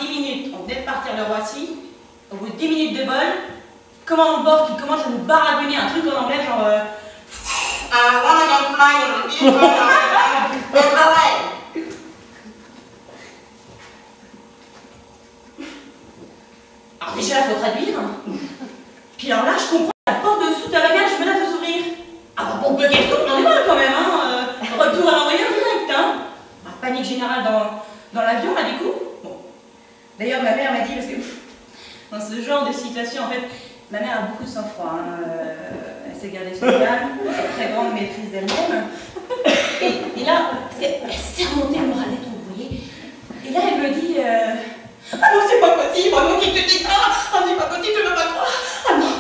10 minutes, on venait de partir de Roissy. Au bout de 10 minutes de vol, comment on bord qui commence à nous baragouiner un truc en anglais genre alors déjà, il faut traduire. Puis alors là, je comprends la porte de sous ta bagage menace de s'ouvrir. Ah bah pour bloquer le souffle, on est mal quand même, hein. Retour à l'envoyeur direct, hein. Panique générale dans l'avion, là, du coup. Bon. D'ailleurs, ma mère m'a dit, parce que dans ce genre de situation, en fait, ma mère a beaucoup de sang-froid. Hein. Elle s'est gardée son calme, très grande maîtrise d'elle-même. Et là, elle s'est remontée le moral des troupes, vous voyez. Et là, elle me dit ah non, c'est pas possible, oh non, qui te dit ça? Ah, c'est pas possible, tu ne veux pas croire. Ah non,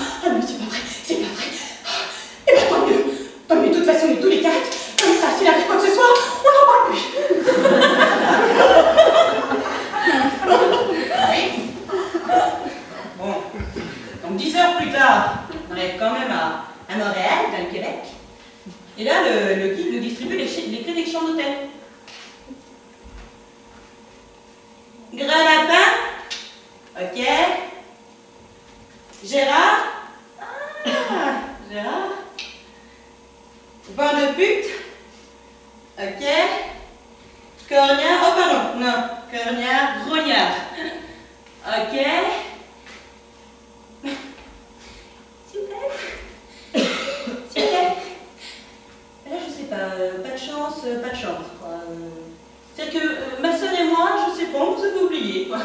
c'est pas vrai, c'est pas vrai. Eh ben, tant mieux, de toute façon, on est tous les quatre. Comme ça, s'il arrive quoi que ce soit, on n'en parle plus. Oui. Bon, donc 10 heures plus tard, on arrive quand même à Montréal, dans le Québec. Et là, le guide nous distribue les clés des chambres d'hôtel. Grand lapin, ok. Gérard, Gérard. Vent de pute, ok. Corniard, oh pardon, non, corniard, grognard, ok. S'il vous plaît. S'il vous plaît. Là, je sais pas de chance, pas de chance, quoi. C'est-à-dire que ma sœur et moi, je sais pas, on vous avez oublié, quoi.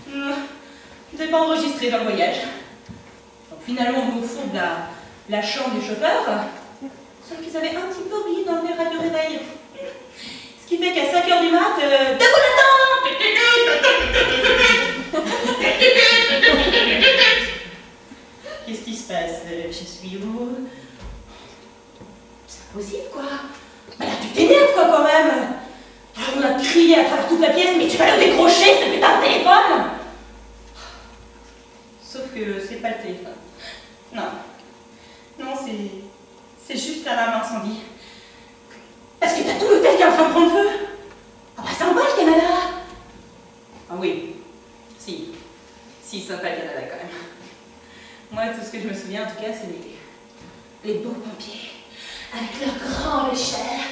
Vous n'avez pas enregistré dans le voyage. Donc finalement, on nous fout de la chambre du chauffeur, sauf qu'ils avaient un petit peu oublié d'enlever le radio réveil. Ce qui fait qu'à 5 h du mat, debout là-dedans. Qu'est-ce qui se passe? Je suis où? C'est impossible, quoi. Bah là, tu t'énerves, quoi, quand même. Alors, on a crié à travers toute la pièce, mais tu vas le décrocher, ce putain de téléphone! Sauf que c'est pas le téléphone. Non. Non, c'est juste l'alarme incendie. Parce que t'as tout l'hôtel qui est en train de prendre feu. Ah bah c'est en bas le Canada. Ah oui. Si, sympa le Canada quand même. Moi, tout ce que je me souviens en tout cas, c'est les beaux pompiers. Avec leurs grands échelles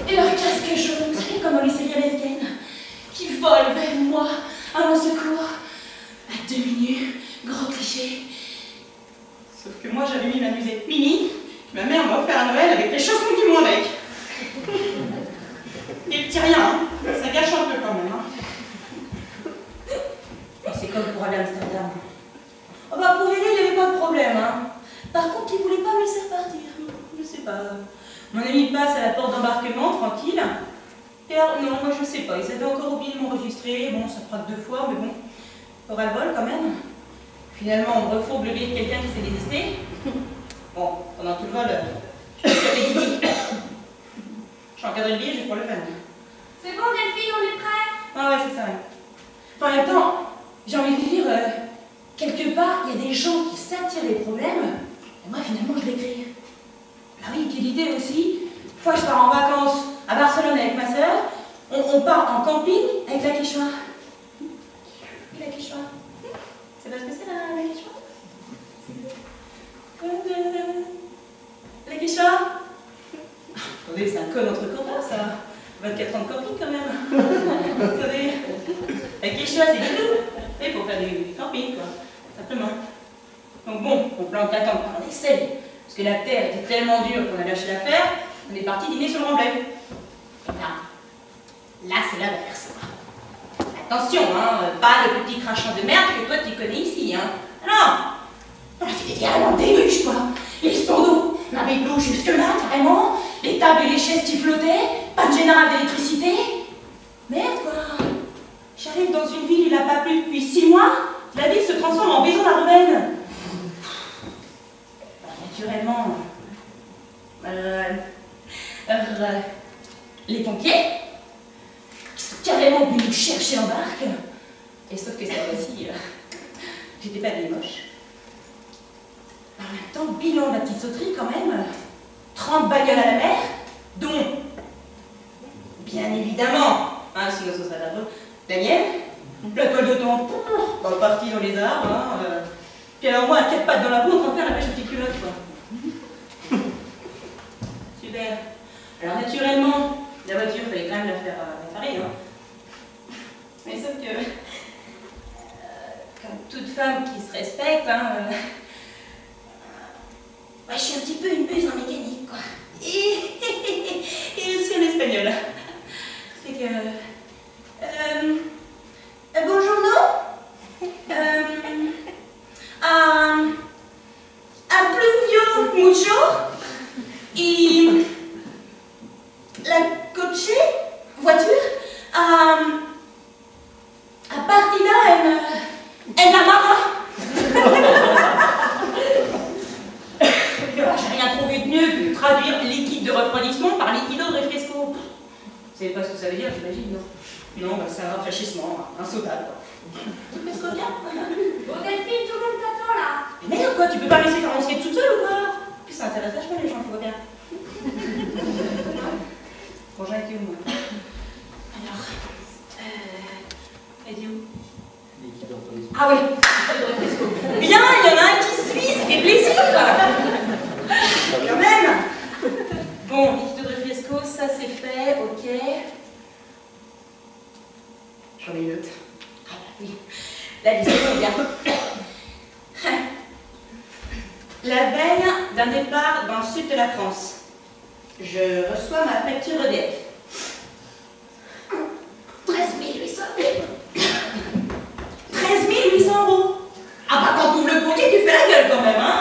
et leurs casques jaunes, vous savez, comme dans les séries américaines, qui volent vers moi à mon secours, à demi-nus, gros cliché. Sauf que moi, j'avais mis ma musette mini, que ma mère m'a offert à Noël avec les chaussons qui vont avec. Des petits riens, hein. Ça gâche un peu quand même. Hein. C'est comme pour aller à Amsterdam. Oh bah pour aider, il n'y avait pas de problème. Hein. Par contre, il ne voulait pas me laisser partir. Je sais pas. Mon ami passe à la porte d'embarquement, tranquille. Et alors, non, moi je sais pas. Ils avaient encore oublié de m'enregistrer. Bon, ça fera que 2 fois, mais bon, aura le bol quand même. Finalement, on refourbe le billet de quelqu'un qui s'est désisté. Bon, pendant tout le vol, je suis avec Guy. J'ai encadré le billet juste pour le fun. C'est bon, Delphine, on est prêt? Ah ouais, c'est ça, ouais. Enfin, en même temps, j'ai envie de dire, quelque part, il y a des gens qui s'attirent les problèmes. Et moi, finalement, je les crée. Ah oui, quelle idée aussi. Une fois, je pars en vacances à Barcelone avec ma sœur. On part en camping avec la Quechua. Oui, la Quechua. C'est pas ce que c'est, la Quechua? La Quechua? Attendez, c'est un code entre copains, ça. 24 ans de camping, quand même. Attendez. La Quechua, c'est guidou. Et pour faire du camping, quoi. Simplement. Donc bon, on plante la tente, on essaye. Parce que la terre était tellement dure qu'on a lâché l'affaire, on est parti dîner sur le remblai. Là c'est l'inverse. Attention, hein, pas le petit crachant de merde que toi tu connais ici, hein. Non, c'était carrément déluge, quoi. Les spandaux n'avaient de l'eau jusque-là, carrément. Les tables et les chaises qui flottaient, pas de général d'électricité. Merde, quoi. J'arrive dans une ville, il n'a pas plu depuis 6 mois, la ville se transforme en maison d'Ardennes. Naturellement, les pompiers, qui sont carrément venus nous chercher en barque, et sauf que cette fois-ci, j'étais pas des moches. En même temps, bilan de la petite sauterie quand même, 30 bagnoles à la mer, dont, bien évidemment, hein, sinon ce serait la mienne, La toile de temps, dans le parti dans les arbres, hein. Puis alors moi, à 4 pattes dans la boue, en train de faire la pêche aux petites culottes, quoi. Super. Alors naturellement, la voiture, il fallait quand même la faire réparer, hein. Mais sauf que, comme toute femme qui se respecte, hein, ouais, je suis un petit peu une buse en mécanique, quoi. Et aussi en espagnol. C'est que... bonjour, non? A pluvio mucho y la coche, voiture, a partida en la mara. J'ai rien trouvé de mieux que de traduire liquide de refroidissement par liquido de refresco. Vous savez pas ce que ça veut dire, j'imagine, non? Non, bah, c'est un rafraîchissement, un soda, quoi. Tu fais ce qu'on vient? Bon, Delphine, tout le monde t'attend là. Mais merde, quoi, tu peux pas me laisser faire mon skate toute seule ou quoi? Puis ça intéresse vachement les gens, tu vois bien. Bon, j'ai été où, moi? Alors, elle dit où? Ah oui, bien, il y en a un qui suit, ça fait plaisir. Quand même. Bon, liquide de refresco, ça c'est fait, ok. J'en ai une autre. Ah bah oui, la liste est bien. La veille d'un départ dans le sud de la France, je reçois ma facture EDF. 13 800. 13 800 €. Ah bah quand tu ouvres le courrier, tu fais la gueule quand même, hein.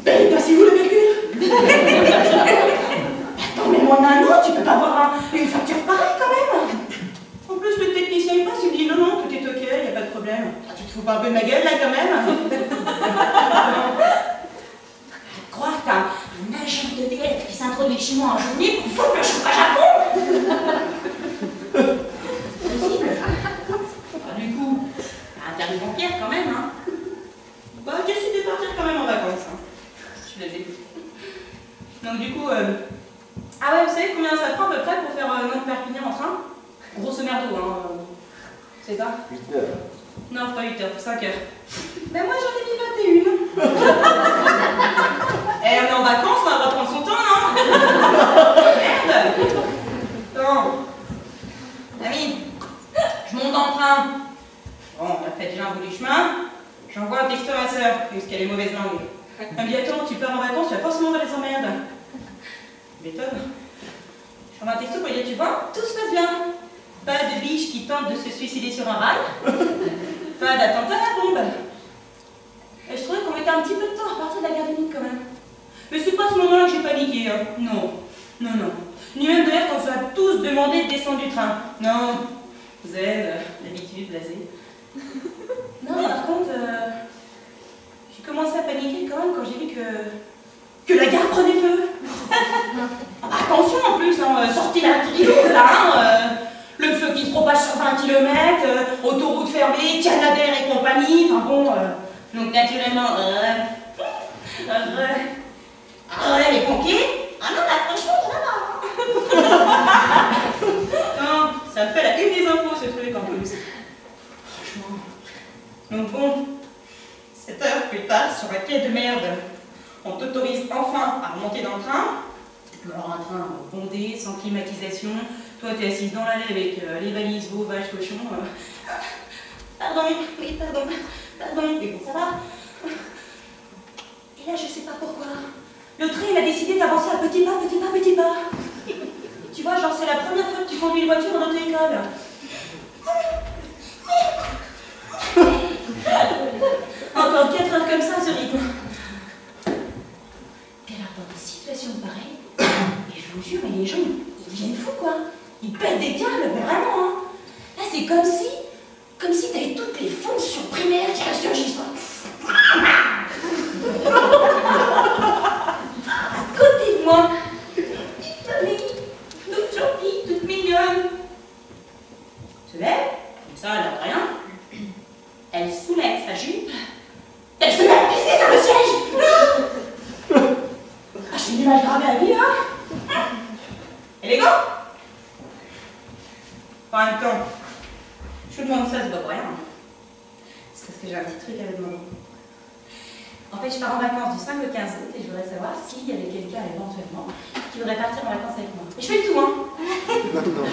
Ben, passez-vous le véhicule. Attends, mais moi en un an, tu peux pas avoir une facture pareille quand même. En plus, le technicien il passe, il me dit non, tout est ok, il n'y a pas de problème. Ah, tu te fous pas un peu de ma gueule là quand même? Croire que t'as un agent de DF qui s'introduit chez moi en journée pour foutre le chauffage à fond. Du coup, t'as un tarif bancaire quand même, hein. Bah, j'essaie de partir quand même en vacances, hein. Je les écoute. Donc du coup, ah ouais, vous savez combien ça prend à peu près pour faire Nantes-Perpignan en train? Grosso merdo, hein. C'est pas 8 heures. Non, pas 8 heures, 5 heures. Ben moi j'en ai mis 21. Eh, on est en vacances, on va pas prendre son temps, non? Merde. Bon. Ami, je monte dans le train. Bon, on a fait déjà un bout du chemin. J'envoie un texto à ma soeur, puisqu'elle est mauvaise langue. Elle me dit, attends, tu pars en vacances, tu vas forcément avoir des emmerdes. Je m'étonne. J'envoie un texto pour lui dire, tu vois, tout se passe bien. Pas de biche qui tente de se suicider sur un rail. Pas d'attentat à la bombe. Et je trouvais qu'on mettait un petit peu de temps à partir de la gare de Nice quand même. Mais c'est pas à ce moment-là que j'ai paniqué, hein. Non, non, non. Ni même d'ailleurs qu'on soit tous demandé de descendre du train. Non. Zen, l'habitude, blasée. Non, par contre, j'ai commencé à paniquer quand même quand j'ai vu que la gare prenait feu. Ah bah, attention en plus, hein, sortie l'artillerie lourde là, hein, le feu qui se propage sur 20 km, autoroute fermée, Canadair et compagnie, enfin bon, donc naturellement, les pompiers, ah non, mais attention, là-bas. Non, ça me fait la une des infos ce truc en plus. Franchement. Donc bon, 7 heures plus tard, sur un quai de merde, on t'autorise enfin à remonter dans le train. Alors un train bondé, sans climatisation, toi t'es assise dans l'allée avec les valises, veaux, vaches, cochons. Pardon, oui, pardon, mais bon, ça va. Et là, je sais pas pourquoi, le train il a décidé d'avancer à petits pas, petits pas, petits pas. Tu vois, genre c'est la première fois que tu conduis une voiture en auto-école. Encore 4 heures comme ça, ce rythme. Et alors, dans des situations pareilles, et je vous jure, mais les gens, ils deviennent fous, quoi. Ils pètent des câbles, mais vraiment, hein. Là, c'est comme si t'avais toutes les fonctions primaires qui ressurgissent, quoi. À côté de moi, une petite famille, toute gentille, toute mignonne. Se lève, comme ça, elle n'a rien. Elle soulève sa jupe. Elle se met à pisser sur le siège. Ah, je me dis, Ah bah oui, là. Élégant. En même temps, je vous demande ça, c'est pas pour rien. C'est parce que j'ai un petit truc à vous demander. En fait, je pars en vacances du 5 au 15 août et je voudrais savoir s'il y avait quelqu'un éventuellement qui voudrait partir en vacances avec moi. Et je fais le tout, hein. Non, non.